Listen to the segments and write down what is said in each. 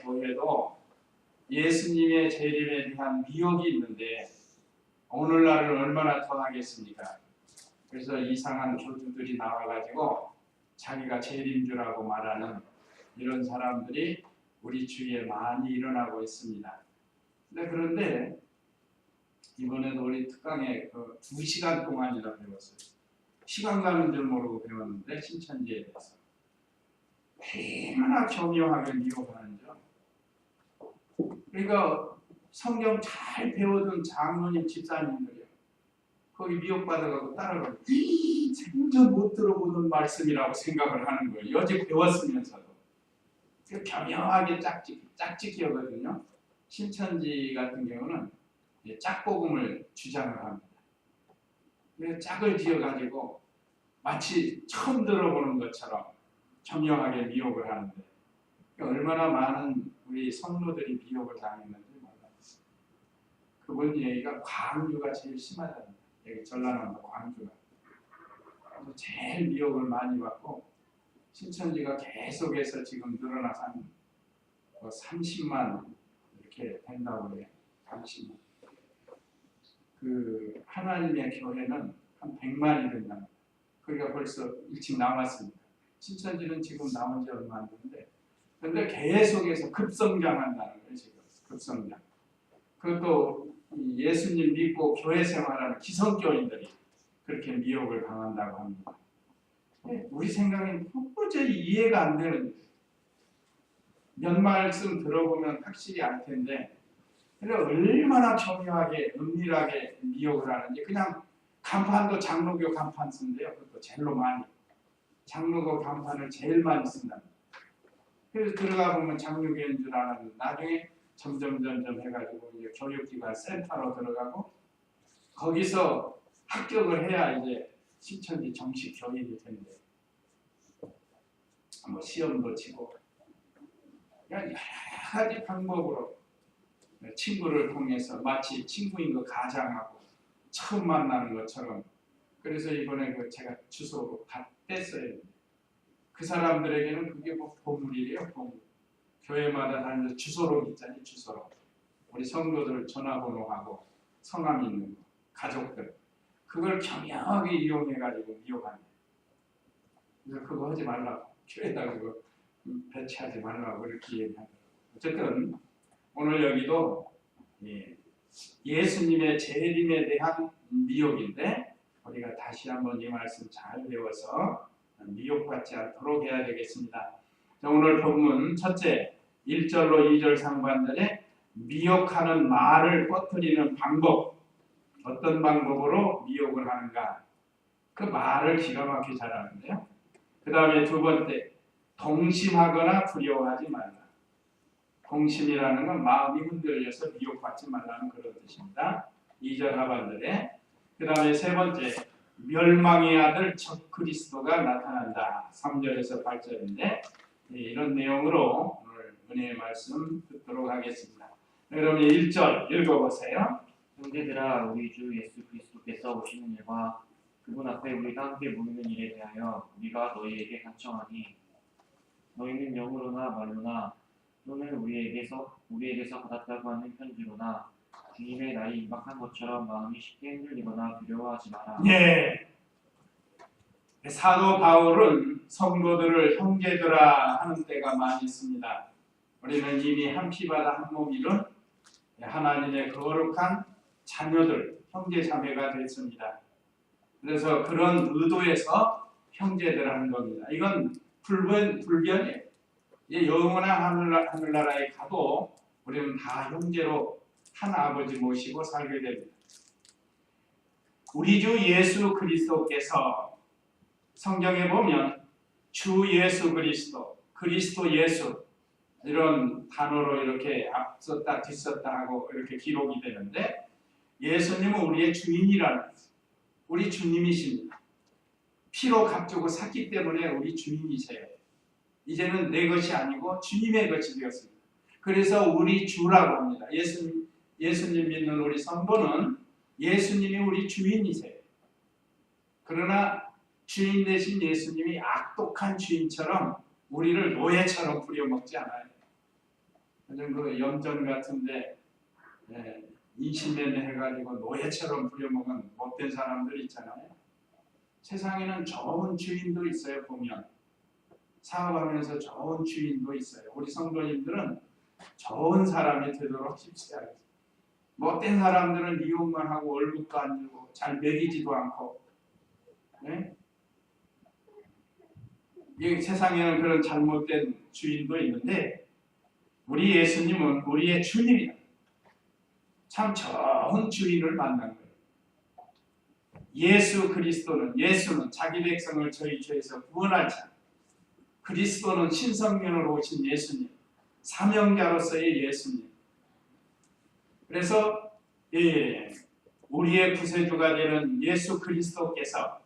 교회도 예수님의 재림에 대한 미혹이 있는데 오늘날은 얼마나 더 하겠습니까? 그래서 이상한 교주들이 나와가지고 자기가 재림주라고 말하는 이런 사람들이 우리 주위에 많이 일어나고 있습니다. 그런데 이번에도 우리 특강에 2시간 동안이나 배웠어요. 시간 가는 줄 모르고 배웠는데 신천지에 대해서 얼마나 교묘하게 미혹하는 점. 그러니까 성경 잘 배워둔 장로님 집사님들이요. 거기 미혹받아가고 따라가고 생전 못 들어보는 말씀이라고 생각을 하는 거예요. 여지 배웠으면서도. 교묘하게 짝짓기거든요. 신천지 같은 경우는 짝복음을 주장을 합니다. 짝을 지어가지고 마치 처음 들어보는 것처럼 교묘하게 미혹을 하는데 얼마나 많은 우리 성도들이 미혹을 당했는지 몰라요. 그분 얘기가 광주가 제일 심하답니다. 여기 전라남도 광주가. 제일 미혹을 많이 받고 신천지가 계속해서 지금 늘어나서 한 30만 이렇게 된다고 해요. 30만. 그 하나님의 교회는 한 100만이 된다. 그러니까 벌써 일찍 나왔습니다. 신천지는 지금 나온 지 얼마 안 됐는데 그런데 계속해서 급성장한다는 거예요. 지금 급성장. 그것도 예수님 믿고 교회 생활하는 기성교인들이 그렇게 미혹을 당한다고 합니다. 우리 생각엔 도저히 이해가 안 되는 몇 말씀 들어보면 확실히 알 텐데 얼마나 교묘하게 은밀하게 미혹을 하는지. 그냥 간판도 장로교 간판 쓴대요. 그것도 제일로 많이. 장로교 간판을 제일 많이 쓴다. 그래서 들어가 보면 장로교인 줄 알았는데 나중에 점점 해가지고 이제 교육기관 센터로 들어가고 거기서 합격을 해야 이제 신천지 정식 교인이 된대. 뭐 시험도 치고 그냥 여러 가지 방법으로 친구를 통해서 마치 친구인 거 가장하고 처음 만나는 것처럼. 그래서 이번에 제가 주소로 다 뗐어요. 그 사람들에게는 그게 뭐 보물이래요. 보물. 교회마다 다니면서 주소록 있잖아요. 주소록. 우리 성도들 전화번호하고 성함 있는 거. 가족들. 그걸 교묘하게 이용해가지고 미혹하는. 그래서 그거 하지 말라고. 교회에다 그거 배치하지 말라고 이렇게 얘기하더라고요. 어쨌든 오늘 여기도 예수님의 재림에 대한 미혹인데 우리가 다시 한번 이 말씀 잘 배워서 미혹받지 않도록 해야 되겠습니다. 자, 오늘 본문 첫째 1절로 2절 상반절에 미혹하는 말을 퍼뜨리는 방법. 어떤 방법으로 미혹을 하는가. 그 말을 기가 막히게 잘하는데요. 그 다음에 두 번째 동심하거나 두려워하지 말라. 동심이라는 건 마음이 흔들려서 미혹받지 말라는 그런 뜻입니다. 2절 하반절에. 그 다음에 세 번째 멸망의 아들 적 그리스도가 나타난다. 3절에서 8절인데 이런 내용으로 오늘 은혜의 말씀 듣도록 하겠습니다. 여러분 1절 읽어보세요. 형제들아, 우리 주 예수 그리스도께서 오시는 일과 그분 앞에 우리가 함께 모이는 일에 대하여 우리가 너희에게 간청하니 너희는 영으로나 말로나 또는 우리에게서 받았다고 하는 편지로나 주님의 날이 임박한 것처럼 마음이 쉽게 흔들리거나 두려워하지 마라. 예. 사도 바울은 성도들을 형제들아 하는 때가 많이 있습니다. 우리는 이미 한 피바다 한 몸이는 하나님의 거룩한 자녀들, 형제 자매가 됐습니다. 그래서 그런 의도에서 형제들 하는 겁니다. 이건 불변이에요. 영원한 하늘나라에 가도 우리는 다 형제로 한 아버지 모시고 살게 됩니다. 우리 주 예수 그리스도께서 성경에 보면 주 예수 그리스도, 그리스도 예수 이런 단어로 이렇게 앞섰다 뒤섰다 하고 이렇게 기록이 되는데 예수님은 우리의 주인이라는 우리 주님이십니다. 피로 값주고 샀기 때문에 우리 주인이세요. 이제는 내 것이 아니고 주님의 것이 되었습니다. 그래서 우리 주라고 합니다. 예수님 믿는 우리 성도는 예수님이 우리 주인이세요. 그러나 주인 되신 예수님이 악독한 주인처럼 우리를 노예처럼 부려먹지 않아요. 요즘 그 염전 같은데 인신매매 해가지고 노예처럼 부려먹은 못된 사람들 있잖아요. 세상에는 좋은 주인도 있어요. 보면 사업하면서 좋은 주인도 있어요. 우리 성도님들은 좋은 사람이 되도록 힘써야지. 못된 사람들은 이용만 하고 월급도 안 주고 잘 먹이지도 않고, 네? 이 세상에는 그런 잘못된 주인도 있는데 우리 예수님은 우리의 주님이다. 참 좋은 주인을 만난 거예요. 예수는 자기 백성을 저희 죄에서 구원할 자. 그리스도는 신성면으로 오신 예수님, 사명자로서의 예수님. 그래서 우리의 구세주가 되는 예수 그리스도께서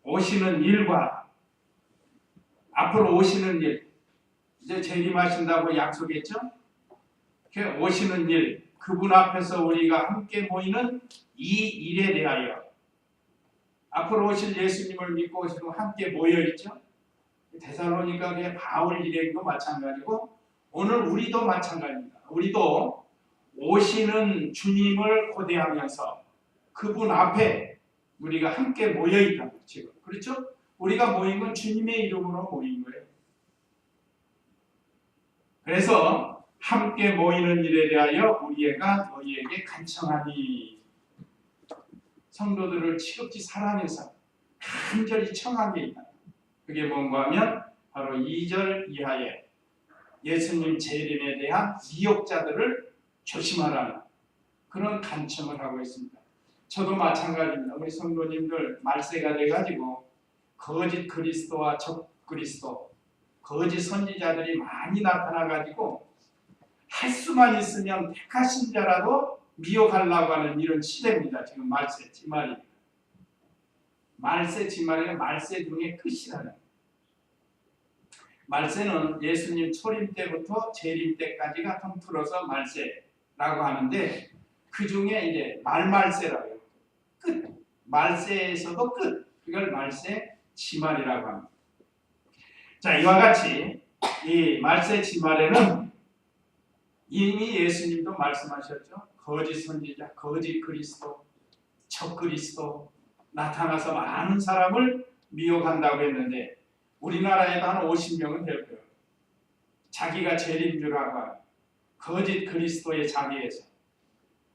오시는 일과 앞으로 오시는 일, 이제 재림하신다고 약속했죠? 그 오시는 일, 그분 앞에서 우리가 함께 모이는 이 일에 대하여 앞으로 오실 예수님을 믿고 지금 함께 모여있죠? 데살로니가의 바울 일행도 마찬가지고 오늘 우리도 마찬가지입니다. 우리도 오시는 주님을 고대하면서 그분 앞에 우리가 함께 모여있다. 지금 그렇죠? 우리가 모인 건 주님의 이름으로 모인 거예요. 그래서 함께 모이는 일에 대하여 우리가 너희에게 간청하니, 성도들을 치rop지 사랑해서 간절히 청하게 있다. 그게 뭔가 하면 바로 2절 이하에 예수님 재림에 대한 미혹자들을 조심하라는 그런 간청을 하고 있습니다. 저도 마찬가지입니다. 우리 성도님들 말세가 돼가지고 거짓 그리스도와 적 그리스도, 거짓 선지자들이 많이 나타나가지고 할 수만 있으면 택하신 자라도 미혹하려고 하는 이런 시대입니다. 지금 말세 지말입니다. 말세 지말이 말세 중에 끝이라는. 말세는 예수님 초림 때부터 재림 때까지가 통틀어서 말세라고 하는데 그 중에 이제 말말세라고 해요. 끝. 말세에서도 끝. 그걸 말세 지말이라고 합니다. 자, 이와 같이 이 말세 지말에는 이미 예수님도 말씀하셨죠. 거짓 선지자, 거짓 그리스도, 적 그리스도 나타나서 많은 사람을 미혹한다고 했는데 우리나라에도 한 50명은 될 거예요. 자기가 재림주라고 하는 거짓 그리스도의 자리에서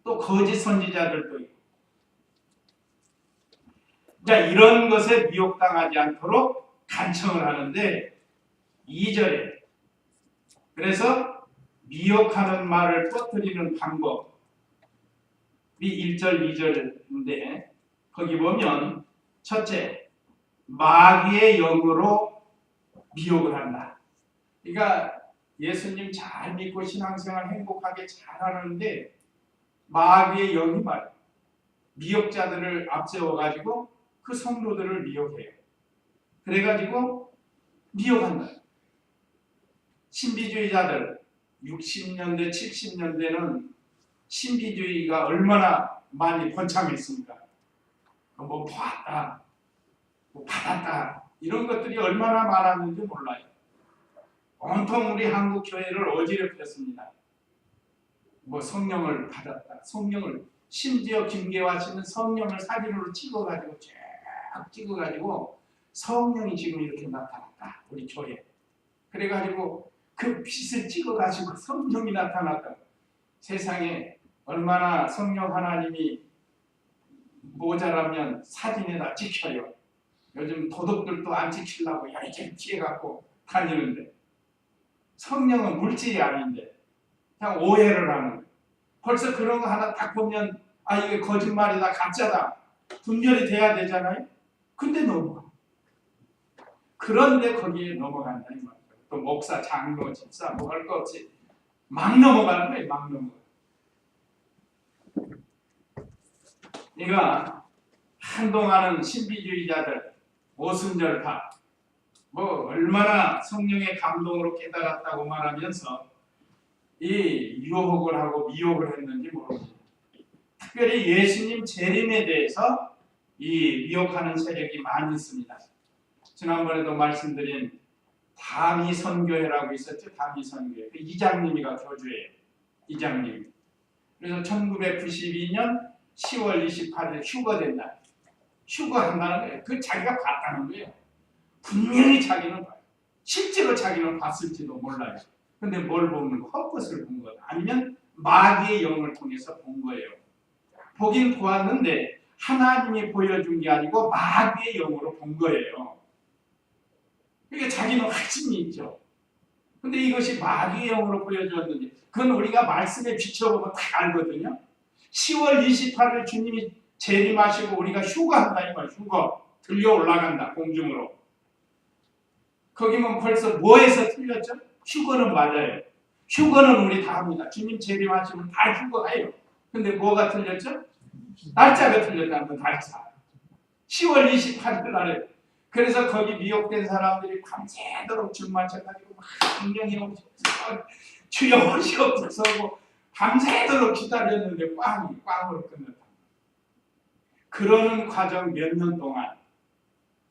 또 거짓 선지자들도 있고. 자, 이런 것에 미혹당하지 않도록 간청을 하는데 2절에 그래서 미혹하는 말을 퍼뜨리는 방법이 1절, 2절인데 거기 보면 첫째, 마귀의 영으로 미혹을 한다. 그러니까 예수님 잘 믿고 신앙생활 행복하게 잘하는데 마귀의 영이 말이에요. 미혹자들을 앞세워가지고 그 성도들을 미혹해요. 그래가지고 미혹한다. 신비주의자들 60년대, 70년대는 신비주의가 얼마나 많이 번창했습니까? 뭐 보았다, 뭐 받았다 이런 것들이 얼마나 많았는지 몰라요. 온통 우리 한국 교회를 어지럽혔습니다. 뭐 성령을 받았다, 성령을 심지어 김계화 씨는 성령을 사진으로 찍어가지고 쫙 찍어가지고 성령이 지금 이렇게 나타났다 우리 교회. 그래가지고 그 빛을 찍어가지고 성령이 나타났다. 세상에 얼마나 성령 하나님이 모자라면 사진에다 찍혀요. 요즘 도덕들도 안 찍히려고 이렇게 찍어갖고 다니는데 성령은 물질이 아닌데 그냥 오해를 하는 거예요. 벌써 그런 거 하나 딱 보면 아 이게 거짓말이다 가짜다 분별이 돼야 되잖아요. 근데 넘어가. 그런데 거기에 넘어간다 이 말이에요. 또 목사, 장로, 집사 뭐 할 거 없이 막 넘어가는 거예요. 막 넘어가. 그러니까 한동안은 신비주의자들, 오순절파 뭐 얼마나 성령의 감동으로 깨달았다고 말하면서 이 유혹을 하고 미혹을 했는지 모릅니다. 특별히 예수님 재림에 대해서 이 미혹하는 세력이 많이 있습니다. 지난번에도 말씀드린 다미 선교회라고 있었죠. 다미 선교회. 그 이장님이가 교주예요. 이장님. 그래서 1992년 10월 28일 휴거된다. 휴거한다는 거예요. 그 자기가 봤다는 거예요. 분명히 자기는 봐요. 실제로 자기는 봤을지도 몰라요. 근데 뭘 보는 거? 헛것을 본 거다. 아니면 마귀의 영을 통해서 본 거예요. 보긴 보았는데 하나님이 보여준 게 아니고 마귀의 영으로 본 거예요. 그러니까 자기는 확신이 있죠. 근데 이것이 마귀의 영으로 보여줬는지 그건 우리가 말씀에 비춰보면 다 알거든요. 10월 28일 주님이 재림하시고 우리가 휴거한다 이 말. 휴거. 들려 올라간다. 공중으로. 거기면 벌써 뭐에서 틀렸죠? 휴거는 맞아요. 휴거는 우리 다 합니다. 주님 재림하시면 다 휴거해요. 근데 뭐가 틀렸죠? 날짜가 틀렸다는 건 날짜. 10월 28일 날에. 그래서 거기 미혹된 사람들이 밤새도록 줄 맞춰가지고 막 성령이 오셔서 주여 오시옵소서 하고 밤새도록 기다렸는데 꽝으로 끝났다. 그러는 과정 몇 년 동안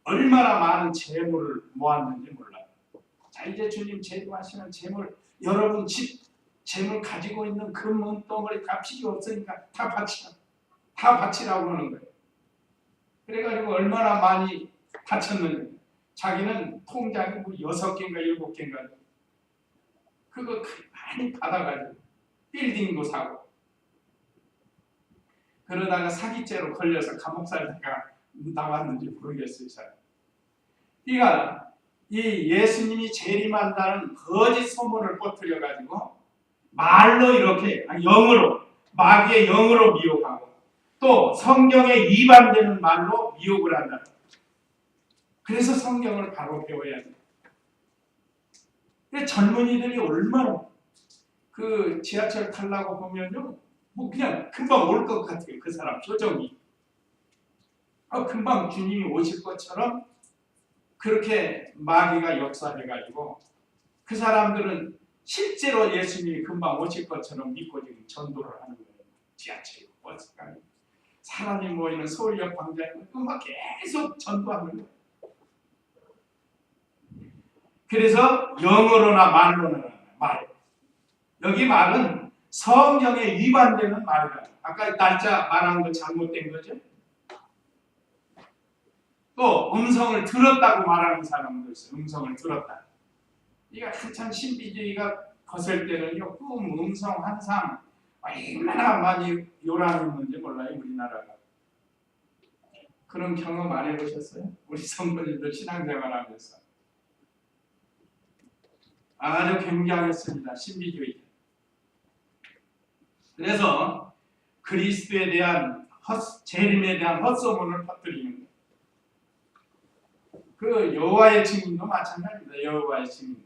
얼마나 많은 재물을 모았는지 몰라요. 자, 이제 주님 재림하시면 재물, 여러분 집 재물 가지고 있는 그 문덩어리 다 필요 없으니까 다 바치라. 다 바치라고 하는 거예요. 그래가지고 얼마나 많이 바쳤는지. 자기는 통장이 뭐 6개인가 7개인가 그거 많이 받아가지고 빌딩도 사고 그러다가 사기죄로 걸려서 감옥 살다가 나왔는지 모르겠어요. 그러니까 이 예수님이 재림한다는 거짓 소문을 퍼뜨려가지고 말로 이렇게 영으로 마귀의 영으로 미혹하고 또 성경에 위반되는 말로 미혹을 한다. 그래서 성경을 바로 배워야 돼요. 젊은이들이 얼마나 그 지하철 타려고 보면요, 뭐 그냥 금방 올 것 같아요. 그 사람 표정이. 금방 주님이 오실 것처럼 그렇게 마귀가 역사해가지고 그 사람들은 실제로 예수님이 금방 오실 것처럼 믿고 지금 전도를 하는 거예요. 지하철, 버스가 사람이 모이는 서울역 광장에 막 계속 전도하는 거예요. 그래서 영어로나 말로나 말. 여기 말은 성경에 위반되는 말이다. 아까 날짜 말한 거 잘못된 거죠. 또 음성을 들었다고 말하는 사람도 있어요. 음성을 들었다. 이게 한참 신비주의가 거셀 때는요. 꿈, 음성, 환상 얼마나 많이 요란했는지 몰라요. 우리나라가. 그런 경험 안 해보셨어요? 우리 성도님들 신앙생활하면서. 아주 굉장했습니다. 신비주의. 그래서 그리스도에 대한 재림에 대한 헛소문을 퍼뜨리는 거예요. 그 여호와의 증인도 마찬가지입니다. 여호와의 증인.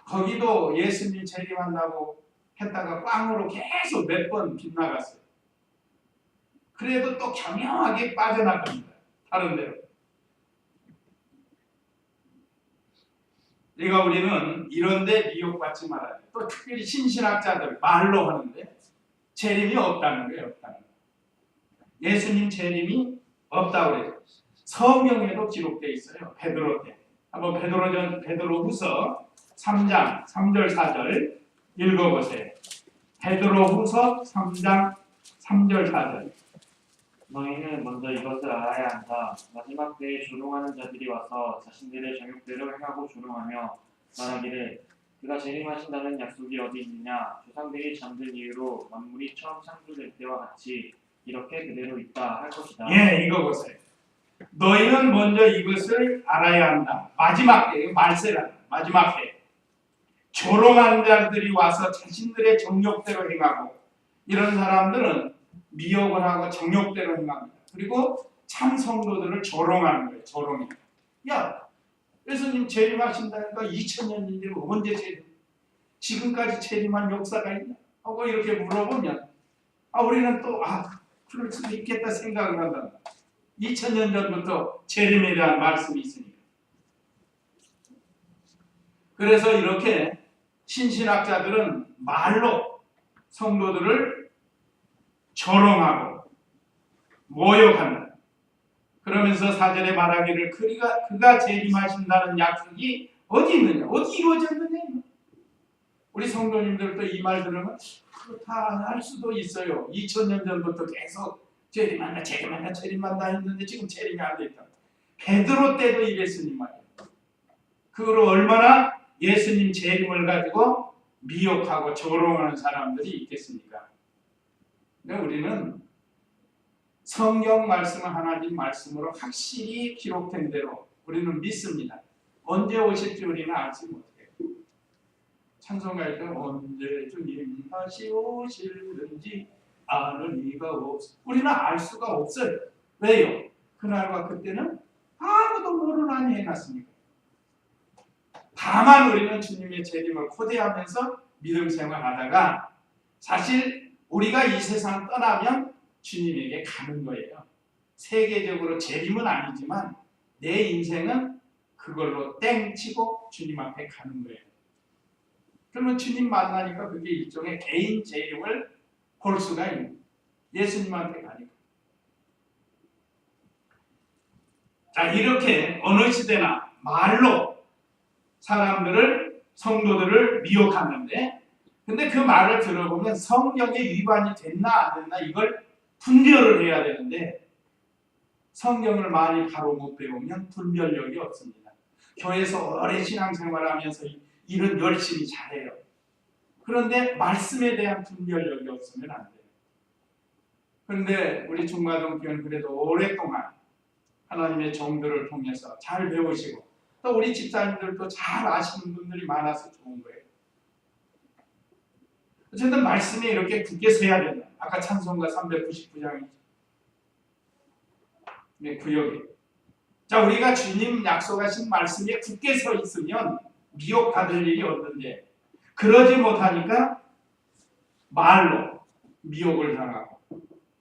거기도 예수님 재림한다고 했다가 꽝으로 계속 몇 번 빗나갔어요. 그래도 또 교묘하게 빠져나갑니다. 다른 데로. 그러니까 우리는 이런데 미혹받지 말아야 돼요. 또 특별히 신신학자들 말로 하는데 재림이 없다는 거예요. 없다는 거예요. 예수님 재림이 없다고 그래요. 성경에도 기록되어 있어요. 베드로 때. 한번 베드로후서 3장 3절 4절 읽어보세요. 베드로후서 3장 3절 4절. 너희는 먼저 이것을 알아야 한다. 마지막 때에 조롱하는 자들이 와서 자신들의 정욕대로 행하고 조롱하며 말하기를 그가 재림하신다는 약속이 어디 있느냐. 조상들이 잠든 이유로 만물이 처음 창조될 때와 같이 이렇게 그대로 있다 할 것이다. 예, 이거 보세요. 너희는 먼저 이것을 알아야 한다. 마지막 때, 말세라. 마지막 때. 조롱하는 자들이 와서 자신들의 정욕대로 행하고 이런 사람들은 미혹을 하고 정욕대로 행합니다. 그리고 참 성도들을 조롱하는 거예요. 조롱이. 야, 예수님 재림하신다니까 2000년인데 언제 재림? 지금까지 재림한 역사가 있냐? 하고 이렇게 물어보면 우리는 또 그럴 수도 있겠다 생각을 한다. 2000년 전부터 재림에 대한 말씀이 있으니까. 그래서 이렇게 신신학자들은 말로 성도들을 조롱하고 모욕한다. 그러면서 4절에 말하기를 그가 재림하신다는 약속이 어디 있느냐? 어디 이루어졌느냐? 우리 성도님들도 이 말 들으면 다 할 수도 있어요. 2000년 전부터 계속 재림한다 재림한다 재림한다 했는데 지금 재림이 안 됐다. 베드로 때도 이랬으니 말이에요. 그거로 얼마나 예수님 재림을 가지고 미혹하고 조롱하는 사람들이 있겠습니까? 근데 우리는 성경 말씀은 하나님 말씀으로 확실히 기록된 대로 우리는 믿습니다. 언제 오실지 우리는 알지 못해요. 찬송할 때 언제 주님 다시 오실는지 아는 이가 없어. 우리는 알 수가 없어요. 왜요? 그날과 그때는 아무도 모르나니 해놨습니까? 다만 우리는 주님의 재림을 고대하면서 믿음 생활하다가 사실 우리가 이 세상 떠나면 주님에게 가는 거예요. 세계적으로 재림은 아니지만 내 인생은 그걸로 땡치고 주님 앞에 가는 거예요. 그러면 주님 만나니까 그게 일종의 개인 재림을 볼 수가 있는 거예요. 예수님한테 가니까. 자, 이렇게 어느 시대나 말로 사람들을, 성도들을 미혹하는데, 근데 그 말을 들어보면 성경에 위반이 됐나 안 됐나 이걸 분별을 해야 되는데, 성경을 많이 바로 못 배우면 분별력이 없습니다. 교회에서 오래 신앙생활하면서 일은 열심히 잘해요. 그런데 말씀에 대한 분별력이 없으면 안 돼요. 그런데 우리 중마동교회는 그래도 오랫동안 하나님의 종들을 통해서 잘 배우시고 또 우리 집사님들도 잘 아시는 분들이 많아서 좋은 거예요. 어쨌든 말씀에 이렇게 굳게 서야 된다. 아까 찬송가 399장이죠. 네, 구역에. 자, 우리가 주님 약속하신 말씀에 굳게 서 있으면 미혹받을 일이 없는데 그러지 못하니까 말로 미혹을 당하고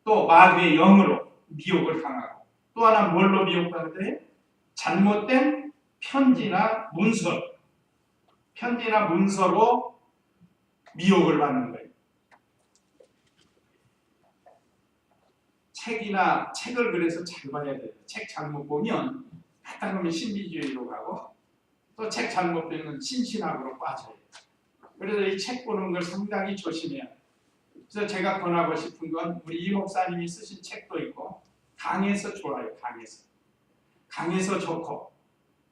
또 마귀의 영으로 미혹을 당하고 또 하나 뭘로 미혹받는데 잘못된 편지나 문서로 미혹을 받는 거예요. 책을 그래서 잘 봐야 돼요. 책 잘못 보면 하다 보면 신비주의로 가고 또 책 잘못 보면 신신학으로 빠져요. 그래서 이 책 보는 걸 상당히 조심해야 돼요. 그래서 제가 권하고 싶은 건 우리 이 목사님이 쓰신 책도 있고 강해서 좋아요. 강해서 좋고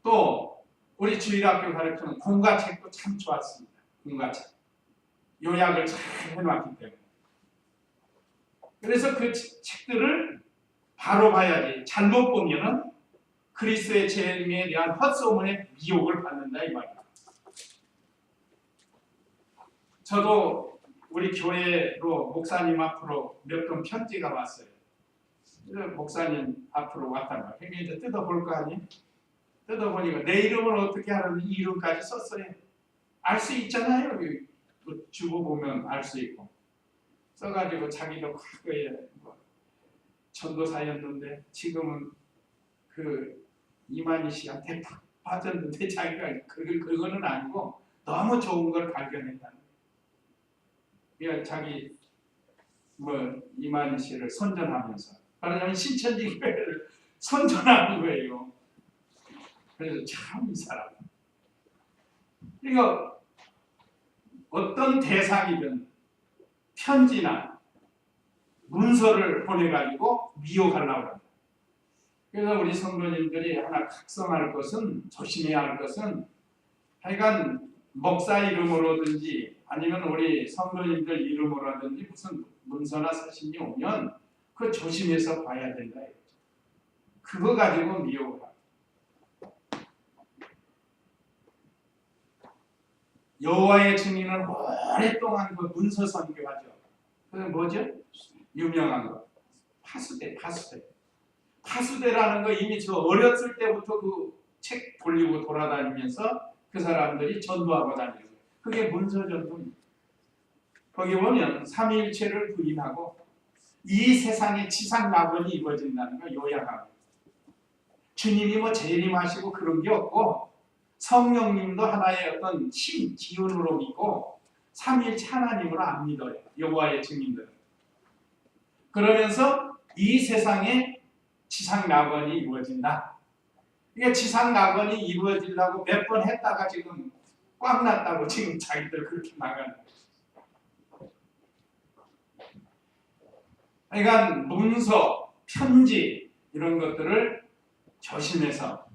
또 우리 주일학교 가르치는 공과책도 참 좋았습니다. 공과책. 요약을 잘 해놨기 때문에. 그래서 그 책들을 바로 봐야지. 잘못 보면은 그리스도의 재림에 대한 헛소문에 미혹을 받는다 이 말이에요. 저도 우리 교회로 목사님 앞으로 몇 번 편지가 왔어요. 목사님 앞으로 왔단 말이에요. 그러니까 이제 뜯어볼 거 아니에요? 뜯어보니까 내 이름을 어떻게 하는지 이름까지 썼어요. 알 수 있잖아요. 주고 보면 알 수 있고. 써가지고 자기도 과거에 전도사였는데 지금은 그 이만희 씨한테 빠졌는데 자기가 그거는 아니고 너무 좋은 걸 발견했다는 거예요. 그러니까 자기 이만희 씨를 선전하면서 말하자면 신천지 교회를 선전하는 거예요. 그래서 참 이 사람. 그러니까 어떤 대상이든 편지나 문서를 보내가지고 미혹하려고 합니다. 그래서 우리 성도님들이 하나 각성할 것은, 조심해야 할 것은 하여간 목사 이름으로든지 아니면 우리 성도님들 이름으로든지 무슨 문서나 서신이 오면 그거 조심해서 봐야 된다. 그거 가지고 미혹을 합니다. 여호와의 증인은 오랫동안 그 문서 선교하죠. 그게 뭐죠? 유명한 거. 파수대라는 거 이미 저 어렸을 때부터 그 책 돌리고 돌아다니면서 그 사람들이 전도하고 다니는 거예요. 그게 문서 전도입니다. 거기 보면 삼위일체를 부인하고 이 세상에 지상낙원이 이루어진다는 걸 요약합니다. 주님이 재림하시고 그런 게 없고 성령님도 하나의 어떤 힘, 기운으로 믿고 삼위일체 하나님으로 안 믿어요. 여호와의 증인들은. 그러면서 이 세상에 지상낙원이 이루어진다. 이게 지상 낙원이 이루어지려고 몇 번 했다가 지금 꽉 났다고 지금 자기들 그렇게 나가는 거예요. 그러니까 문서, 편지 이런 것들을 조심해서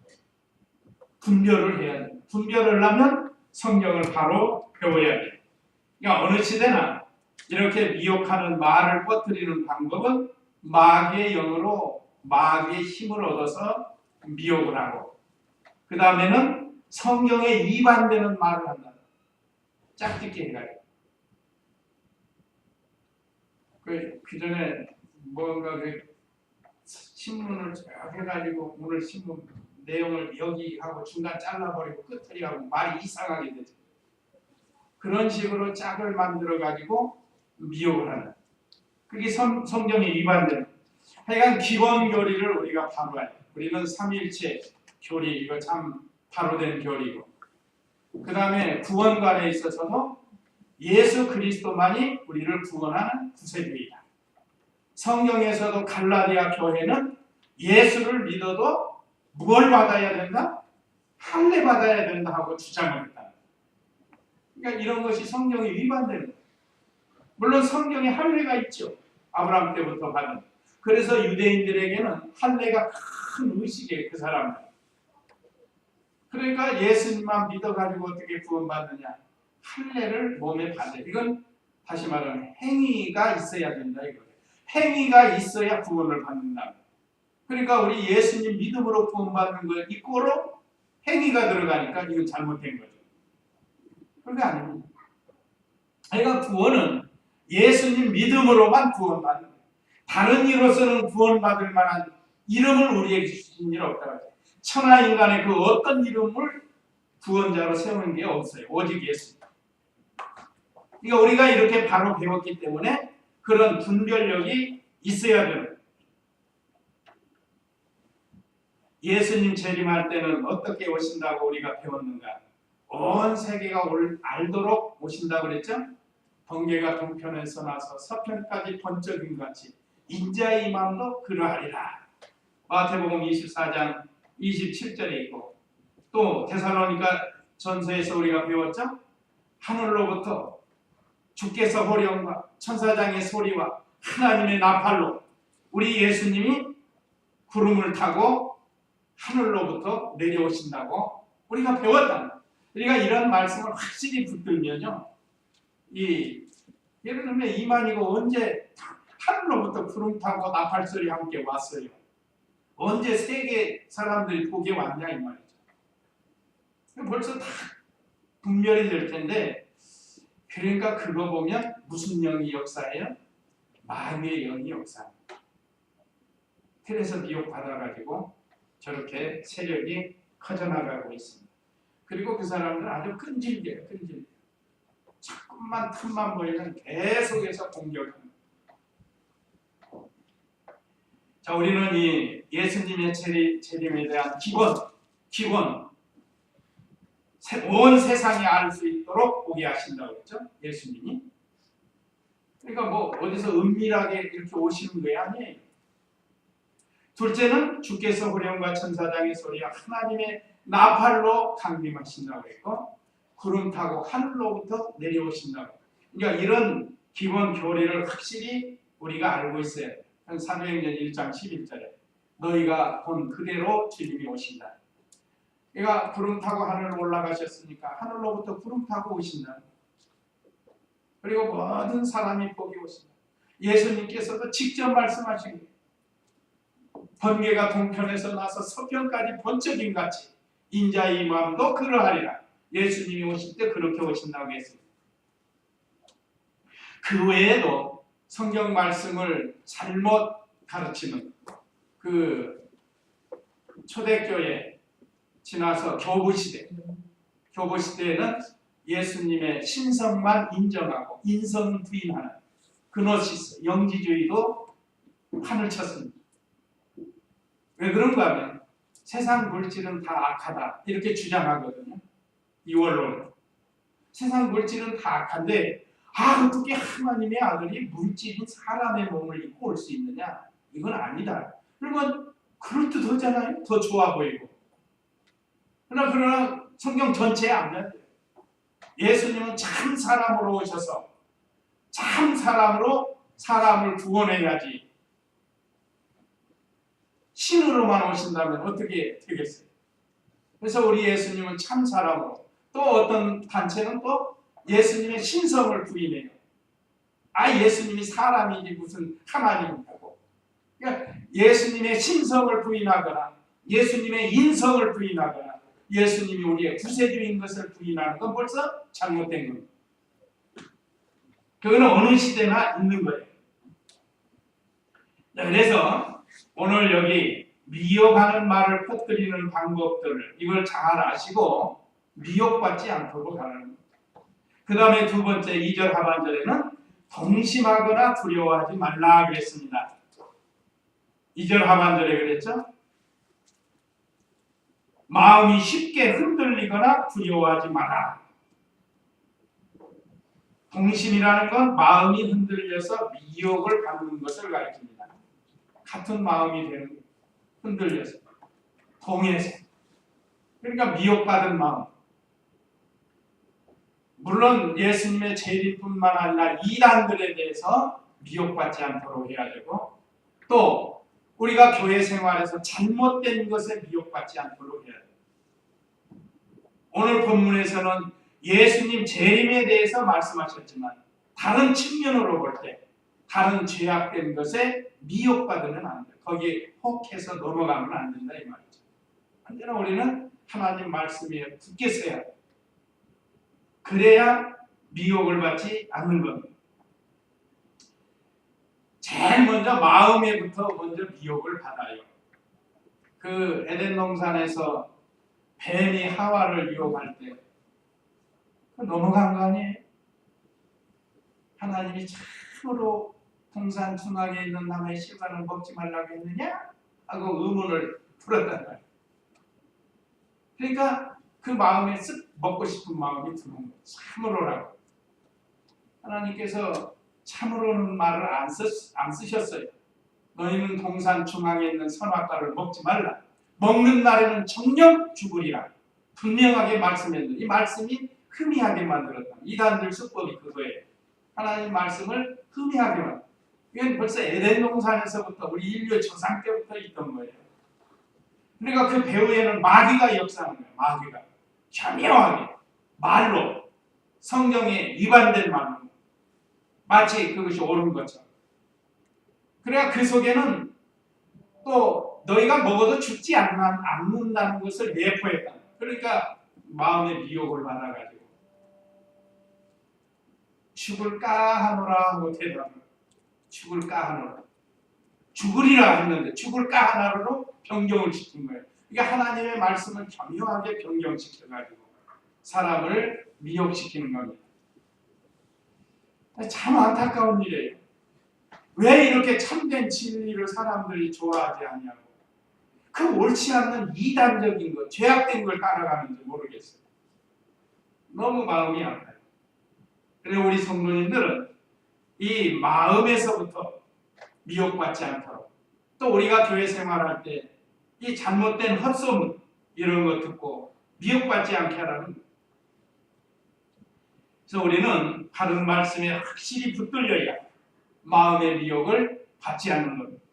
분별을 해야 돼요. 분별을 하면 성경을 바로 배워야 돼요. 그러니까 어느 시대나 이렇게 미혹하는 말을 퍼뜨리는 방법은 마귀의 영으로 마귀의 힘을 얻어서 미혹을 하고, 그 다음에는 성경에 위반되는 말을 한다. 짝짓기 해가지고. 그 전에 뭔가 신문을 쭉 해가지고 오늘 신문 내용을 여기 하고 중간 잘라버리고 끝을 하고 말이 이상하게 되죠. 그런 식으로 짝을 만들어가지고 미혹을 하는. 그게 성경에 위반되는. 하여간 기본 교리를 우리가 바로 해요. 우리는 삼위일체 교리, 이거 참 바로 된 교리고, 그 다음에 구원관에 있어서도 예수 그리스도만이 우리를 구원하는 구세주이다. 성경에서도 갈라디아 교회는 예수를 믿어도 뭘 받아야 된다? 할례 받아야 된다 하고 주장을 했다. 그러니까 이런 것이 성경에 위반되는 거예요. 물론 성경에 할례가 있죠. 아브라함 때부터 받은. 그래서 유대인들에게는 할례가 큰 의식이에요. 그 사람들. 그러니까 예수님만 믿어가지고 어떻게 구원받느냐? 할례를 몸에 받아요. 이건 다시 말하면 행위가 있어야 된다 이거예요. 행위가 있어야 구원을 받는다. 그러니까 우리 예수님 믿음으로 구원받는 거 이꼬로 행위가 들어가니까 이건 잘못된 거죠. 그게 아닙니다. 그러니까 구원은 예수님 믿음으로만 구원받는 거예요. 다른 이로서는 구원받을 만한 이름을 우리에게 주신 일 없다. 천하 인간의 그 어떤 이름을 구원자로 세우는 게 없어요. 오직 예수. 그러니까 우리가 이렇게 바로 배웠기 때문에 그런 분별력이 있어야 되는 거예요. 예수님 재림할 때는 어떻게 오신다고 우리가 배웠는가? 온 세계가 알도록 오신다고 그랬죠? 번개가 동편에서 나서 서편까지 번쩍인 같이 인자의 임함도 그러하리라. 마태복음 24장 27절에 있고, 또 데살로니가 전서에서 우리가 배웠죠? 하늘로부터 주께서 호령과 천사장의 소리와 하나님의 나팔로 우리 예수님이 구름을 타고 하늘로부터 내려오신다고 우리가 배웠다. 우리가 이런 말씀을 확실히 붙들면요, 예를 들면 이만희가 언제 하늘로부터 구름 타고 나팔 소리 함께 왔어요? 언제 세계 사람들이 보게 왔냐 이 말이죠. 벌써 다 분별이 될 텐데, 그러니까 그거 보면 무슨 영이 역사예요? 마귀의 영이 역사입니다. 그래서 미혹 받아가지고 저렇게 세력이 커져나가고 있습니다. 그리고 그 사람들은 아주 끈질겨요. 자꾸만 틈만 보이면 계속해서 공격합니다. 자, 우리는 이 예수님의 재림에 대한 기본 온 세상이 알 수 있도록 보게 하신다고 했죠. 예수님이. 그러니까 뭐 어디서 은밀하게 이렇게 오시는 게 아니에요. 둘째는 주께서 호령과 천사장의 소리와 하나님의 나팔로 강림하신다고 했고, 구름 타고 하늘로부터 내려오신다고. 그러니까 이런 기본 교리를 확실히 우리가 알고 있어야 돼요. 사도행전 1장 11절에 너희가 본 그대로 주님이 오신다. 그러니까 구름 타고 하늘로 올라가셨으니까 하늘로부터 구름 타고 오신다. 그리고 모든 사람이 보기 오신다. 예수님께서도 직접 말씀하신 거예요. 번개가 동편에서 나서 서편까지 번쩍인 같이 인자의 임함도 그러하리라. 예수님이 오실 때 그렇게 오신다고 했습니다. 그 외에도 성경 말씀을 잘못 가르치는 그 초대교회 지나서 교부시대에는 예수님의 신성만 인정하고 인성 부인하는 그노시스, 영지주의도 판을 쳤습니다. 왜 그런가 하면 세상 물질은 다 악하다 이렇게 주장하거든요. 이원론. 세상 물질은 다 악한데 어떻게 하나님의 아들이 물질인 사람의 몸을 입고 올 수 있느냐? 이건 아니다. 그러면 그럴듯하잖아요. 더 좋아 보이고. 그러나 성경 전체에 안 돼요. 예수님은 참 사람으로 오셔서 참 사람으로 사람을 구원해야지 신으로만 오신다면 어떻게 되겠어요? 그래서 우리 예수님은 참 사람으로, 또 어떤 단체는 또 예수님의 신성을 부인해요. 예수님이 사람이지 무슨 하나님이라고. 그러니까 예수님의 신성을 부인하거나 예수님의 인성을 부인하거나 예수님이 우리의 구세주인 것을 부인하는 건 벌써 잘못된 겁니다. 그거는 어느 시대나 있는 거예요. 그래서 오늘 여기 미혹하는 말을 퍼뜨리는 방법들을 이걸 잘 아시고 미혹받지 않도록 하는 겁니다. 그 다음에 두 번째 2절 하반절에는 동심하거나 두려워하지 말라 그랬습니다. 2절 하반절에 그랬죠? 마음이 쉽게 흔들리거나 두려워하지 마라. 동심이라는 건 마음이 흔들려서 미혹을 받는 것을 가리킵니다. 같은 마음이 되는 거예요. 흔들려서, 동해서. 그러니까 미혹받은 마음. 물론 예수님의 재림뿐만 아니라 이단들에 대해서 미혹받지 않도록 해야 되고, 또 우리가 교회 생활에서 잘못된 것에 미혹받지 않도록 해야 돼요. 오늘 본문에서는 예수님 재림에 대해서 말씀하셨지만 다른 측면으로 볼 때 다른 죄악된 것에 미혹받으면 안 돼요. 거기에 혹해서 넘어가면 안 된다 이 말이죠. 언제나 우리는 하나님 말씀에 굳게 서야 돼요. 그래야 미혹을 받지 않는 겁니다. 제일 먼저 마음에부터 먼저 미혹을 받아요. 그 에덴 동산에서 뱀이 하와를 유혹할 때 넘어간 거 아니에요? 하나님이 참으로 동산 중앙에 있는 나무의 실과를 먹지 말라고 했느냐? 하고 의문을 풀었단 말이에요. 그러니까 그 마음에 쓱 먹고 싶은 마음이 드는 거예요. 참으로라고. 하나님께서 참으로는 말을 안 쓰셨어요. 너희는 동산 중앙에 있는 선악과를 먹지 말라. 먹는 날에는 정녕 죽으리라. 분명하게 말씀했는데 이 말씀이 흠이하게 만들었다. 이단들 수법이 그거예요. 하나님 말씀을 흠이하게 만들었다. 이건 벌써 에덴 동산에서부터 우리 인류 조상 때부터 있던 거예요. 그러니까 그 배후에는 마귀가 역사하는 거예요. 마귀가 현명하게 말로 성경에 위반된 말로 마치 그것이 옳은 것처럼. 그래야 그 속에는 또 너희가 먹어도 죽지 않는다는 것을 내포했다. 그러니까 마음의 미혹을 받아가지고 죽을까 하노라 하고 대답을 죽을까 하노라. 죽으리라 했는데 죽을까 하노라로 변경을 시킨 거예요. 그러니까 하나님의 말씀을 교묘하게 변경시켜가지고 사람을 미혹시키는 겁니다. 참 안타까운 일이에요. 왜 이렇게 참된 진리를 사람들이 좋아하지 않냐고. 그 옳지 않는 이단적인 것, 죄악된 걸 따라가는지 모르겠어요. 너무 마음이 아파요. 그래서 우리 성도님들은 이 마음에서부터 미혹받지 않도록, 또 우리가 교회 생활할 때 이 잘못된 헛소문 이런 거 듣고 미혹받지 않게 하라는 거예요. 그래서 우리는 바른 말씀에 확실히 붙들려야 마음의 미혹을 받지 않는 겁니다.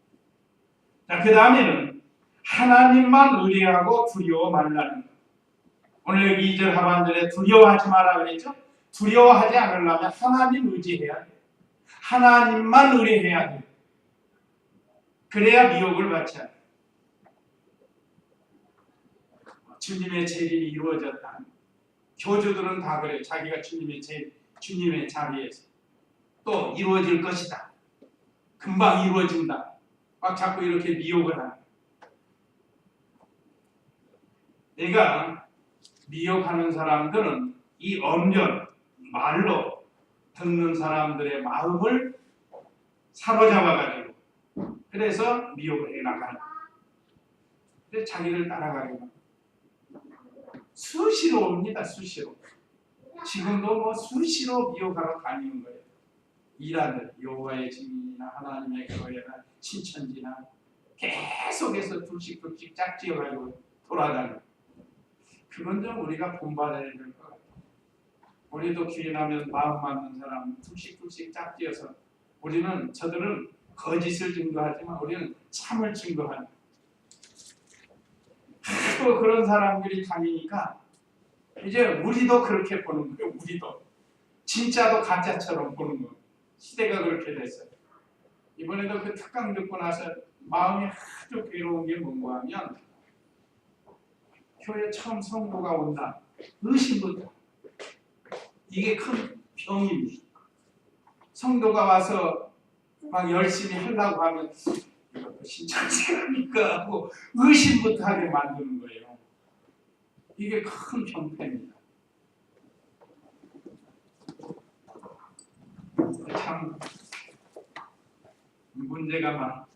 자, 그 다음에는 하나님만 의뢰하고 두려워 말라는 것. 오늘 여기 2절 하반절에 두려워하지 마라 그랬죠? 두려워하지 않으려면 하나님 의지해야 돼요. 하나님만 의뢰해야 돼요. 그래야 미혹을 받지 않아요. 주님의 재림이 이루어졌다. 교주들은 다 그래요. 자기가 주님의 자리에서 또 이루어질 것이다. 금방 이루어진다. 막 자꾸 이렇게 미혹을 하는. 내가 미혹하는 사람들은 이 언변, 말로 듣는 사람들의 마음을 사로잡아가지고 그래서 미혹을 해나가는. 그래서 자기를 따라가기만. 수시로 옵니다. 수시로. 지금도 뭐 수시로 미혹하러 다니는 거예요. 이란들, 여호와의 증인이나 하나님의 교회나 신천지나 계속해서 둘씩 짝지어가지고 돌아다니는. 그건 좀 우리가 본받아야 될 것 같아요. 우리도 기회나면 마음 맞는 사람 툭씩툭씩 짝지어서 우리는 저들은 거짓을 증거하지만 우리는 참을 증거하는 또 그런 사람들이 다니니까 이제 우리도 그렇게 보는 거예요. 우리도 진짜도 가짜처럼 보는 거예요. 시대가 그렇게 됐어요. 이번에도 그 특강 듣고 나서 마음이 아주 괴로운 게 뭔가 하면 교회 처음 성도가 온다. 의심부터. 이게 큰 병입니다. 성도가 와서 막 열심히 하려고 하면 이것도 신천지입니까 하고 의심부터 하게 만드는 거예요. 이게 큰 병폐입니다. 참 문제가 많아.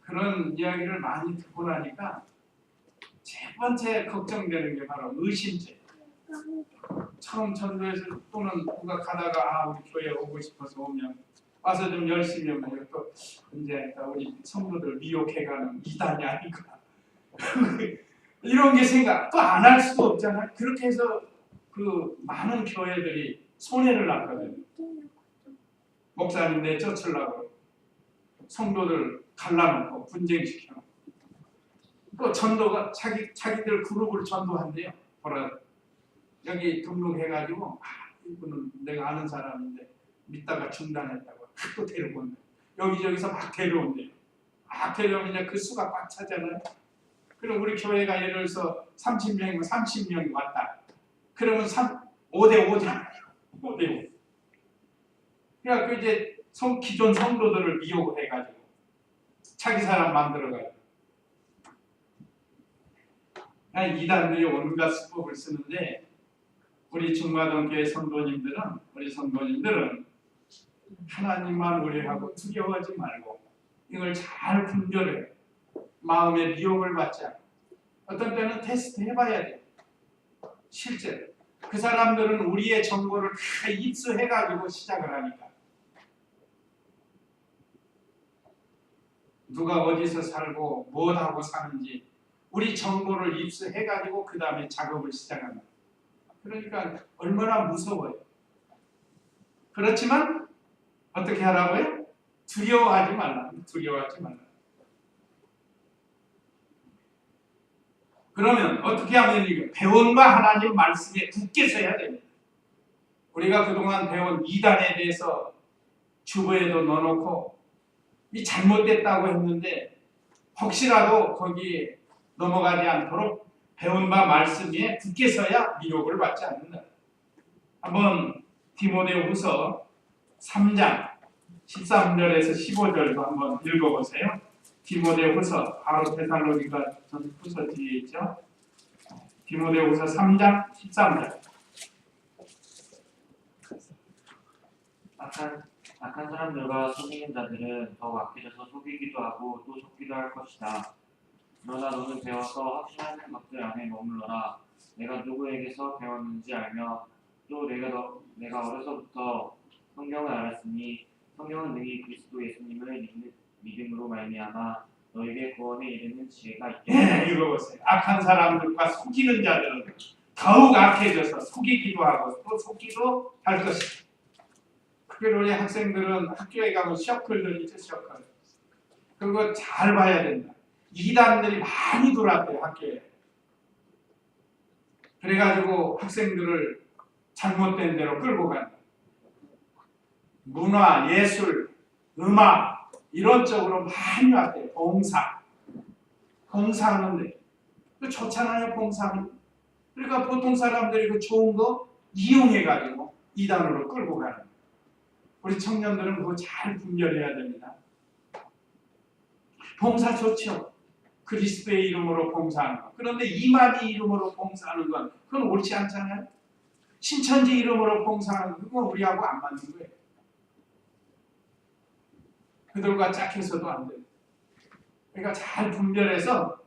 그런 이야기를 많이 듣고 나니까 첫 번째 걱정되는 게 바로 의심죄. 처음 전도에서 또는 누가 가다가 아 우리 교회 오고 싶어서 오면 와서 좀 열심히 하면 또 이제 우리 성도들 미혹해가는 이단이 아닌가 이런 게 생각 또 안 할 수도 없잖아요. 그렇게 해서 그 많은 교회들이 손해를 났거든요. 목사님 내쫓으려고 성도들 갈라놓고 분쟁시켜. 또 전도가 자기들 그룹을 전도한대요. 여기 등록해가지고 이분은 내가 아는 사람인데 믿다가 중단했다고 또 데리고 온다. 여기저기서 막 데려온대요. 막 데려오면 그 수가 꽉 차잖아요. 그럼 우리 교회가 예를 들어서 30명이면 30명이 왔다. 그러면 5대5잖아요. 5대5. 그러니까 이제 기존 성도들을 미혹을 해가지고 자기 사람 만들어가지고 이단들이 온갖 수법을 쓰는데 우리 중마동교회 성도님들은 하나님만 우려하고 두려워하지 말고 이걸 잘 분별해. 마음의 미혹을 받지 않고 어떤 때는 테스트 해봐야 돼. 실제로 그 사람들은 우리의 정보를 다 입수해가지고 시작을 하니까 누가 어디서 살고 무엇하고 사는지 우리 정보를 입수해가지고 그 다음에 작업을 시작합니다. 그러니까 얼마나 무서워요. 그렇지만 어떻게 하라고요? 두려워하지 말라. 두려워하지 말라. 그러면 어떻게 하면 이거 배운 바 하나님 말씀에 굳게 서야 됩니다. 우리가 그동안 배운 이단에 대해서 주보에도 넣어놓고 이 잘못됐다고 했는데 혹시라도 거기에 넘어가지 않도록 배운 바 말씀 위에 굳게 서야 미혹을 받지 않는다. 한번 디모데후서 3장 13절에서 15절도 한번 읽어보세요. 디모데후서 바로 데살로니가 전후서 뒤에 있죠. 디모데후서 3장 13절. 악한 사람들과 속이는 자들은 더욱 악해져서 속이기도 하고 또 속기도 할 것이다. 그러나 너는 배워서 확신하는 것들 안에 머물러라. 내가 누구에게서 배웠는지 알며 또 내가 어려서부터 성경을 알았으니 성경은 능히 그리스도 예수님을 믿음으로 말미암아 너에게 구원에 이르는 지혜가 있겠다. 읽어보세요. 악한 사람들과 속이는 자들은 더욱 악해져서 속이기도 하고 또 속기도 할 것이다. 특별히 우리 학생들은 학교에 가면 셔클들 있죠. 셔클. 그거 잘 봐야 된다. 이단들이 많이 들어왔대요. 학교에. 그래가지고 학생들을 잘못된 대로 끌고 간다. 문화, 예술, 음악 이런 쪽으로 많이 왔대요. 봉사하는데 좋잖아요. 봉사는. 그러니까 보통 사람들이 그 좋은 거 이용해가지고 이단으로 끌고 가는 거예요. 우리 청년들은 그거 잘 분별해야 됩니다. 봉사 좋죠. 그리스도의 이름으로 봉사하는 것. 그런데 이만희 이름으로 봉사하는 건 그건 옳지 않잖아요. 신천지 이름으로 봉사하는 그건 우리하고 안 맞는 거예요. 그들과 짝해서도 안 돼요. 그러니까 잘 분별해서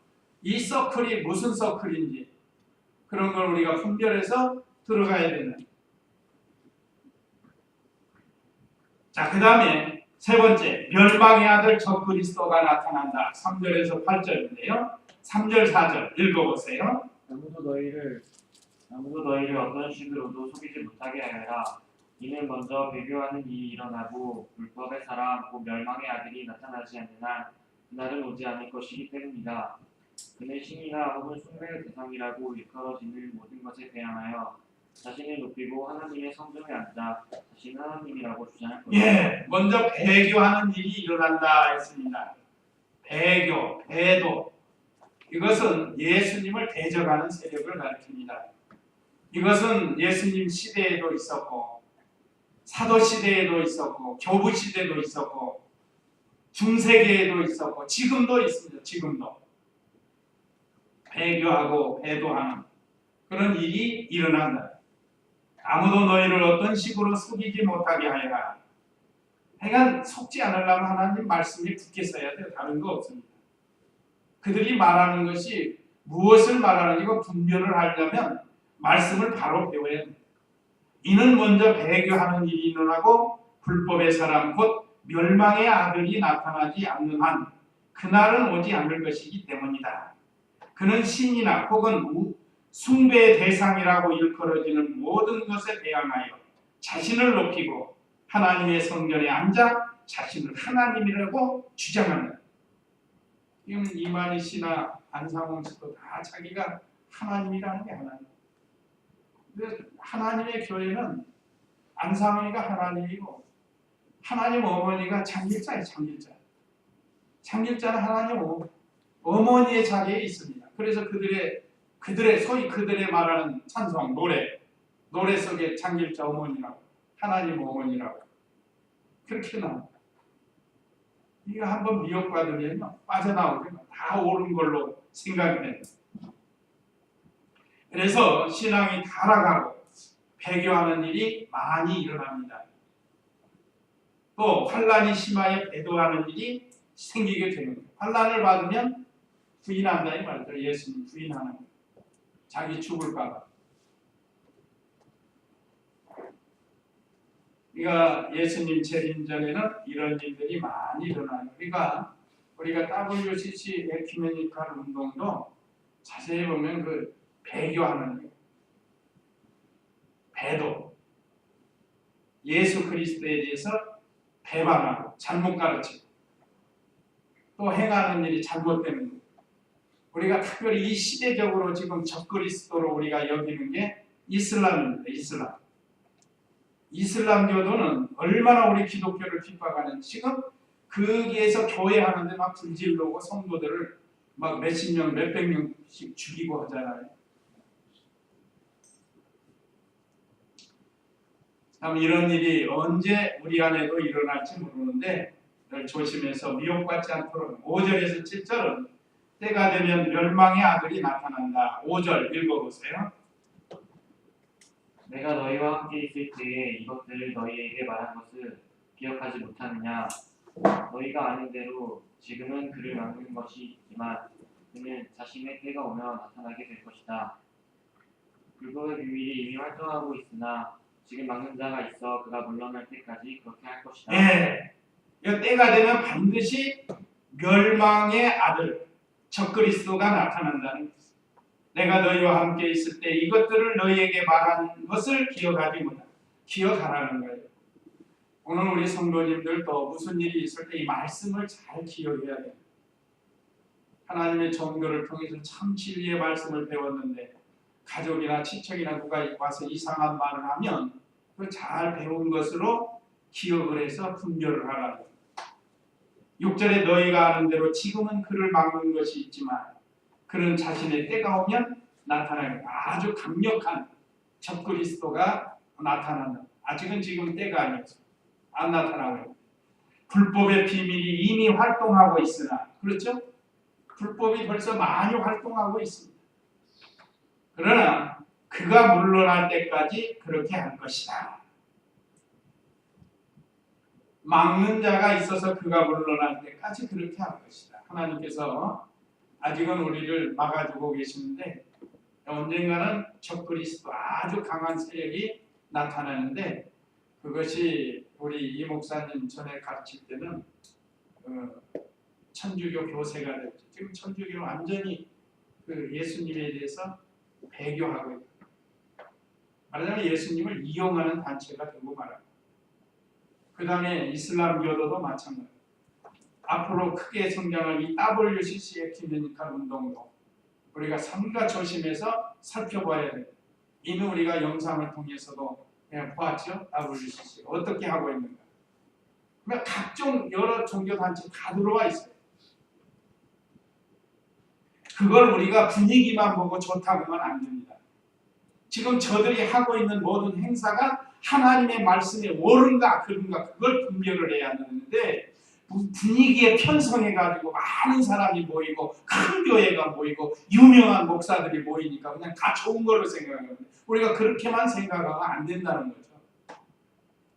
이 서클이 무슨 서클인지 그런 걸 우리가 분별해서 들어가야 된다. 자, 그 다음에 세 번째, 멸망의 아들 적그리스도가 나타난다. 3절에서 8절인데요. 3절, 4절 읽어보세요. 아무도 너희를 어떤 식으로도 속이지 못하게 하여라. 이는 먼저 배교하는 일이 일어나고 불법의 사람 곧 멸망의 아들이 나타나지 않는 한 그날은 오지 않을 것이기 때문이다. 그는 신이나 혹은 숭배의 대상이라고 일컬어지는 모든 것에 대항하여 자신을 높이고 하나님의 성전에 앉아 자신은 하나님이라고 주장할 것이다. 예, 먼저 배교하는 일이 일어난다 했습니다. 배교, 배도. 이것은 예수님을 대적하는 세력을 가리킵니다. 이것은 예수님 시대에도 있었고 사도 시대에도 있었고 교부 시대도 있었고 중세기에도 있었고 지금도 있습니다. 지금도 배교하고 배도하는 그런 일이 일어난다. 아무도 너희를 어떤 식으로 속이지 못하게 하여라. 하여간 속지 않으려면 하나님 말씀이 굳게 써야 돼요. 다른 거 없습니다. 그들이 말하는 것이 무엇을 말하는지 분별을 하려면 말씀을 바로 배워야 됩니다. 이는 먼저 배교하는 일이 일어나고 불법의 사람 곧 멸망의 아들이 나타나지 않는 한 그날은 오지 않을 것이기 때문이다. 그는 신이나 혹은 숭배의 대상이라고 일컬어지는 모든 것에 대항하여 자신을 높이고 하나님의 성전에 앉아 자신을 하나님이라고 주장한다. 지금 이만희 씨나 안상홍 씨도 다 자기가 하나님이라는 게 하나님. 하나님의 교회는 안상홍이가 하나님이고 하나님 어머니가 장길자예요. 장길자. 장길자는 하나님 어머니의 자리에 있습니다. 그래서 그들의 소위 그들의 말하는 찬송 노래 속에 장길자 어머니라고 하나님 어머니라고 그렇게 나옵니다. 이거 한번 미혹받으면 빠져나오게 다 옳은 걸로 생각이 됩니다. 그래서 신앙이 타락하고 배교하는 일이 많이 일어납니다. 또 환난이 심하여 배도하는 일이 생기게 됩니다. 환난을 받으면 부인한다 이 말이죠. 예수님 부인하는 거. 자기 죽을까 봐. 그러니까 예수님 재림 전에는 이런 일들이 많이 일어나요. 그러니까 우리가 WCC 에큐메니컬 운동도 자세히 보면 그 배교하는 거, 배도, 예수 그리스도에 대해서 배반하고 잘못 가르치고 또 행하는 일이 잘못되는 거. 우리가 특별히 이 시대적으로 지금 적그리스도로 우리가 여기는 게 이슬람입니다. 이슬람교도는 얼마나 우리 기독교를 핍박하는지 지금 거기에서 교회 하는데 막 불질러고 성도들을 막 몇십 명, 몇백 명씩 죽이고 하잖아요. 참 이런 일이 언제 우리 안에도 일어날지 모르는데 조심해서 미혹받지 않도록 5절에서 7절은 때가 되면 멸망의 아들이 나타난다. 5절 읽어보세요. 내가 너희와 함께 있을 때에 이것들을 너희에게 말한 것을 기억하지 못하느냐? 너희가 아는 대로 지금은 그를 막는 것이 있지만 그는 자신의 때가 오면 나타나게 될 것이다. 불법의 비밀이 이미 활동하고 있으나 지금 막는 자가 있어 그가 물러날 때까지 그렇게 할 것이다. 네, 이 때가 되면 반드시 멸망의 아들 적그리스도가 나타난다는 것입니다. 내가 너희와 함께 있을 때 이것들을 너희에게 말한 것을 기억하지 못한다. 기억하라는 거예요. 오늘 우리 성도님들도 무슨 일이 있을 때 이 말씀을 잘 기억해야 돼요. 하나님의 정도를 통해서 참 진리의 말씀을 배웠는데 가족이나 친척이나 누가 와서 이상한 말을 하면 그 잘 배운 것으로 기억을 해서 분별을 하라는 거예요. 6절에 너희가 아는 대로 지금은 그를 막는 것이 있지만 그는 자신의 때가 오면 나타나는 아주 강력한 적그리스도가 나타난다. 아직은 지금 때가 아니었어. 안 나타나고 불법의 비밀이 이미 활동하고 있으나 그렇죠? 불법이 벌써 많이 활동하고 있습니다. 그러나 그가 물러날 때까지 그렇게 할 것이다. 막는 자가 있어서 그가 물러날 때까지 그렇게 할 것이다. 하나님께서 아직은 우리를 막아주고 계시는데 언젠가는 적그리스도 아주 강한 세력이 나타나는데 그것이 우리 이 목사님 전에 가르칠 때는 천주교 교세가 됐죠. 지금 천주교는 완전히 그 예수님에 대해서 배교하고 있다. 말하자면 예수님을 이용하는 단체가 되고 말합니다. 그 다음에 이슬람교도도 마찬가지. 앞으로 크게 성장할 이 WCC 에큐메니컬 운동도 우리가 삼가 조심해서 살펴봐야 돼요. 이미 우리가 영상을 통해서도 보았죠. WCC 어떻게 하고 있는가. 그러니까 각종 여러 종교단체 다 들어와 있어요. 그걸 우리가 분위기만 보고 좋다고 하면 안 됩니다. 지금 저들이 하고 있는 모든 행사가 하나님의 말씀에 옳은가 그른가 그걸 분별을 해야 되는데 분위기에 편성해가지고 많은 사람이 모이고 큰 교회가 모이고 유명한 목사들이 모이니까 그냥 다 좋은 걸로 생각합니다. 우리가 그렇게만 생각하면 안 된다는 거죠.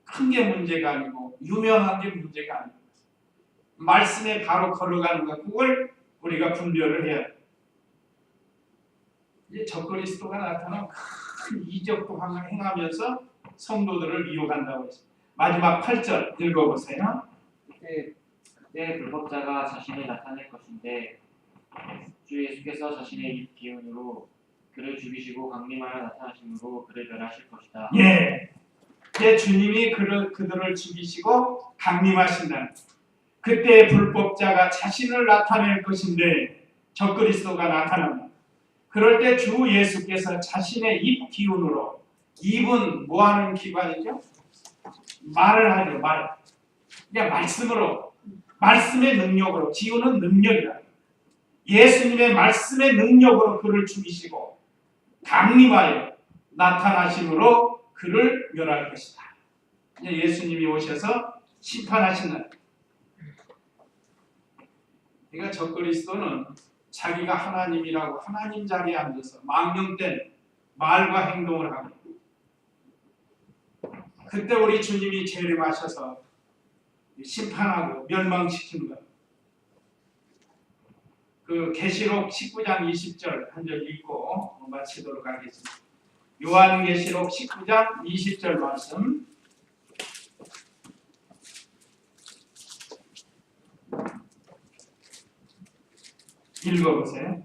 큰 게 문제가 아니고 유명한 게 문제가 아니고 말씀에 바로 걸어가는 것 그걸 우리가 분별을 해야 돼요. 이제 적그리스도가 나타나면 큰 이적도 행하면서 성도들을 미혹한다고 했습니다. 마지막 8절 읽어보세요. 그때 불법자가 자신을 나타낼 것인데 주 예수께서 자신의 입 기운으로 그를 죽이시고 강림하여 나타나심으로 그를 멸하실 것이다. 예, 제 주님이 그들을 죽이시고 강림하신다. 그때 불법자가 자신을 나타낼 것인데 적그리스도가 나타납니다. 그럴 때 주 예수께서 자신의 입 기운으로 입은 뭐하는 기관이죠? 말을 하죠. 말. 그냥 말씀으로 말씀의 능력으로 기운은 능력이다. 예수님의 말씀의 능력으로 그를 죽이시고 강림하여 나타나심으로 그를 멸할 것이다. 예수님이 오셔서 심판하신다. 그러니까 적그리스도는 자기가 하나님이라고 하나님 자리에 앉아서 망령된 말과 행동을 하고 그때 우리 주님이 재림하셔서 심판하고 멸망시키는 것. 그 계시록 19장 20절 한 절 읽고 마치도록 하겠습니다. 요한계시록 19장 20절 말씀 읽어보세요.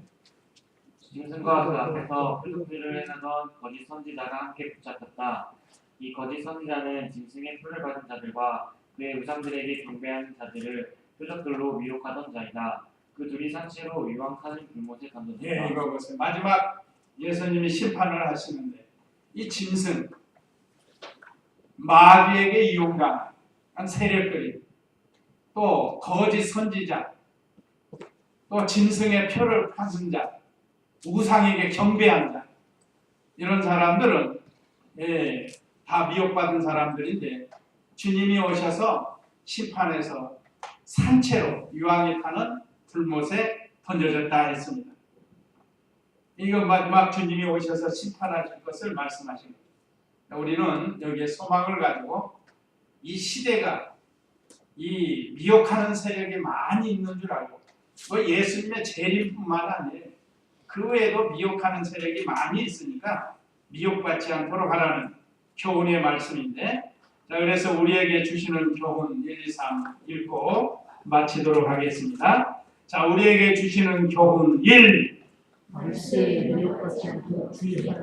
짐승과 그 앞에서 흙들을 행하던 거짓 선지자가 함께 붙잡혔다. 이 거짓 선지자는 짐승의 표를 받은 자들과 그의 우상들에게 경배하는 자들을 표적들로 미혹하던 자이다. 그 둘이 산채로 유황타는 불못에 던져졌다. 예, 이거 보세요. 마지막 예수님이 심판을 하시는데 이 짐승 마귀에게 이용당한 세력들이 또 거짓 선지자 또 짐승의 표를 받은 자 우상에게 경배한 자 이런 사람들은 다 미혹받은 사람들인데 주님이 오셔서 심판해서 산채로 유황이 타는 불못에 던져졌다 했습니다. 이거 마지막 주님이 오셔서 심판하실 것을 말씀하십니다. 우리는 여기에 소망을 가지고 이 시대가 이 미혹하는 세력이 많이 있는 줄 알고 예수님의 재림뿐만 아니에요. 그 외에도 미혹하는 세력이 많이 있으니까 미혹받지 않도록 하라는 교훈의 말씀인데 자 그래서 우리에게 주시는 교훈 1, 2, 3 읽고 마치도록 하겠습니다. 자 우리에게 주시는 교훈 1 말세에 미혹받지 않도록 주의하라.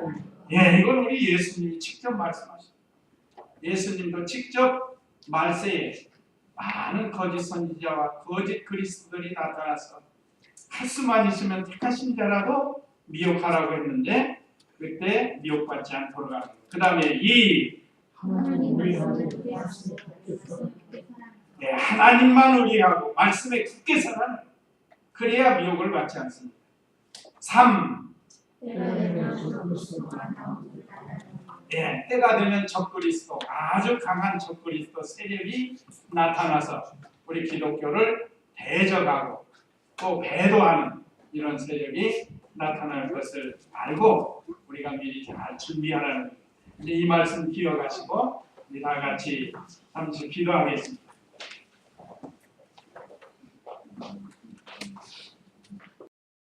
예, 이건 우리 예수님이 직접 말씀하셨어요. 예수님도 직접 말세에 많은 거짓 선지자와 거짓 그리스도들이 나타나서 할 수만 있으면 택하신 자라도 미혹하라고 했는데 그때 미혹받지 않도록 하고 그 다음에 하나님만 의리하고 말씀에 굳게 살아는 그래야 미혹을 받지 않습니다. 3. 때가 되면 적그리스도 아주 강한 적그리스도 세력이 나타나서 우리 기독교를 대적하고 또 배도하는 이런 세력이 나타날 것을 알고 우리가 미리 잘 준비하라는 이제 이 말씀 기억하시고 우리 다 같이 잠시 기도하겠습니다.